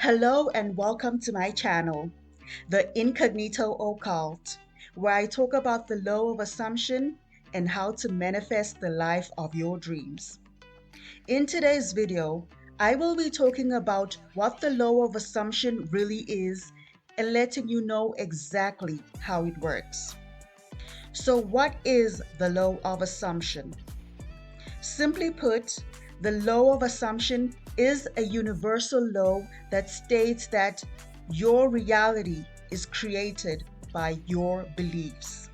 Hello and welcome to my channel, The Incognito Occult, where I talk about the law of assumption and how to manifest the life of your dreams. In today's video, I will be talking about what the law of assumption really is and letting you know exactly how it works. So what is the law of assumption? Simply put, the law of assumption is a universal law that states that your reality is created by your beliefs.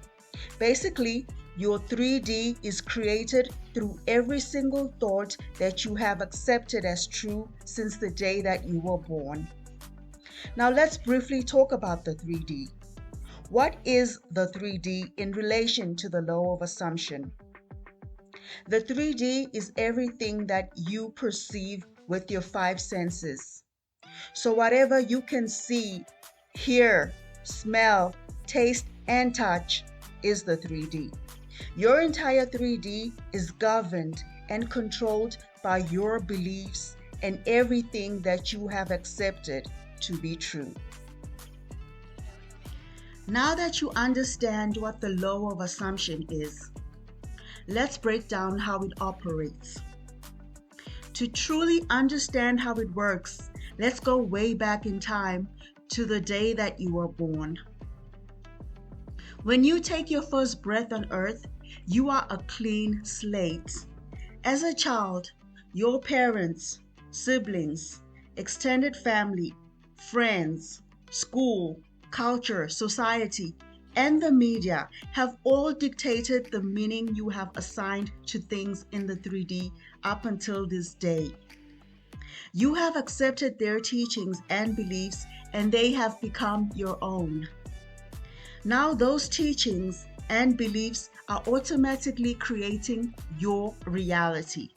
Basically, your 3D is created through every single thought that you have accepted as true since the day that you were born. Now let's briefly talk about the 3D. What is the 3D in relation to the law of assumption? The 3D is everything that you perceive with your five senses. So whatever you can see, hear, smell, taste, and touch is the 3D. Your entire 3D is governed and controlled by your beliefs and everything that you have accepted to be true. Now that you understand what the law of assumption is, let's break down how it operates. To truly understand how it works, let's go way back in time to the day that you were born. When you take your first breath on earth, you are a clean slate. As a child, your parents, siblings, extended family, friends, school, culture, society, and the media have all dictated the meaning you have assigned to things in the 3D up until this day. You have accepted their teachings and beliefs, and they have become your own. Now those teachings and beliefs are automatically creating your reality.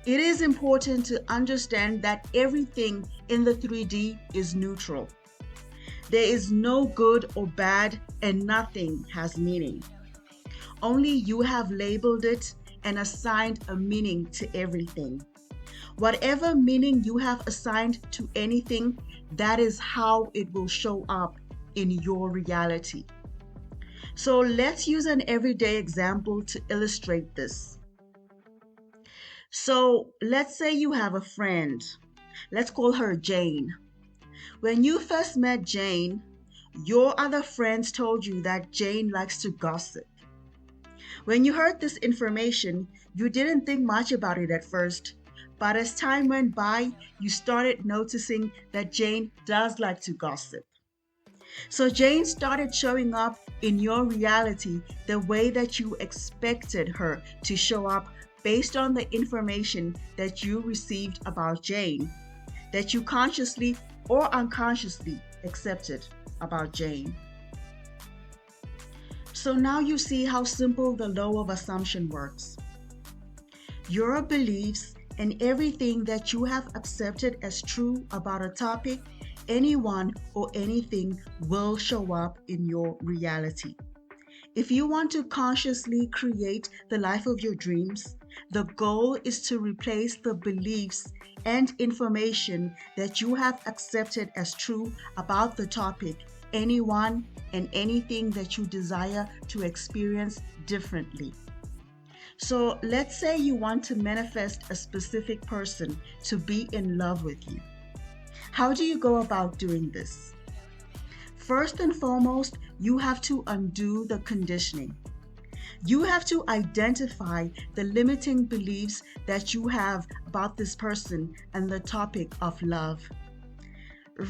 It is important to understand that everything in the 3D is neutral. There is no good or bad, and nothing has meaning. Only you have labeled it and assigned a meaning to everything. Whatever meaning you have assigned to anything, that is how it will show up in your reality. So let's use an everyday example to illustrate this. So let's say you have a friend. Let's call her Jane. When you first met Jane, your other friends told you that Jane likes to gossip. When you heard this information, you didn't think much about it at first, but as time went by, you started noticing that Jane does like to gossip. So Jane started showing up in your reality the way that you expected her to show up based on the information that you received about Jane, that you consciously or unconsciously accepted about Jane. So now you see how simple the law of assumption works. Your beliefs and everything that you have accepted as true about a topic, anyone, or anything will show up in your reality. If you want to consciously create the life of your dreams, the goal is to replace the beliefs and information that you have accepted as true about the topic, anyone, and anything that you desire to experience differently. So let's say you want to manifest a specific person to be in love with you. How do you go about doing this? First and foremost, you have to undo the conditioning. You have to identify the limiting beliefs that you have about this person and the topic of love.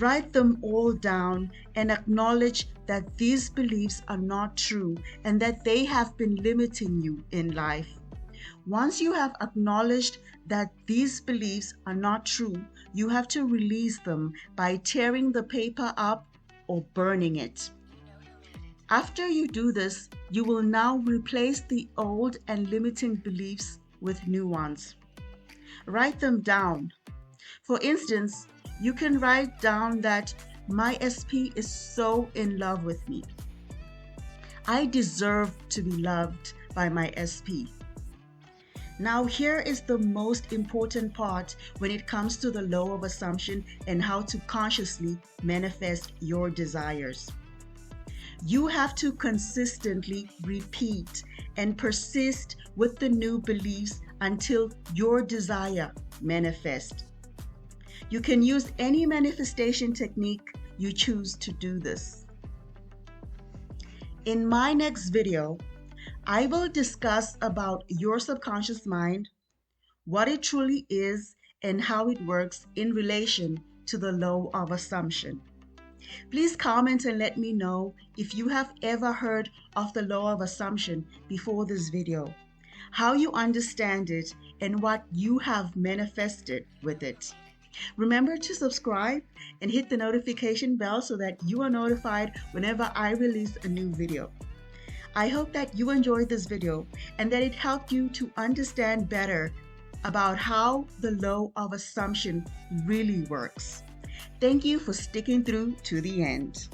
Write them all down and acknowledge that these beliefs are not true and that they have been limiting you in life. Once you have acknowledged that these beliefs are not true, you have to release them by tearing the paper up or burning it. After you do this, you will now replace the old and limiting beliefs with new ones. Write them down. For instance, you can write down that my SP is so in love with me. I deserve to be loved by my SP. Now, here is the most important part when it comes to the law of assumption and how to consciously manifest your desires. You have to consistently repeat and persist with the new beliefs until your desire manifests. You can use any manifestation technique you choose to do this. In my next video, I will discuss about your subconscious mind, what it truly is, and how it works in relation to the law of assumption. Please comment and let me know if you have ever heard of the law of assumption before this video, how you understand it, and what you have manifested with it. Remember to subscribe and hit the notification bell so that you are notified whenever I release a new video. I hope that you enjoyed this video and that it helped you to understand better about how the law of assumption really works. Thank you for sticking through to the end.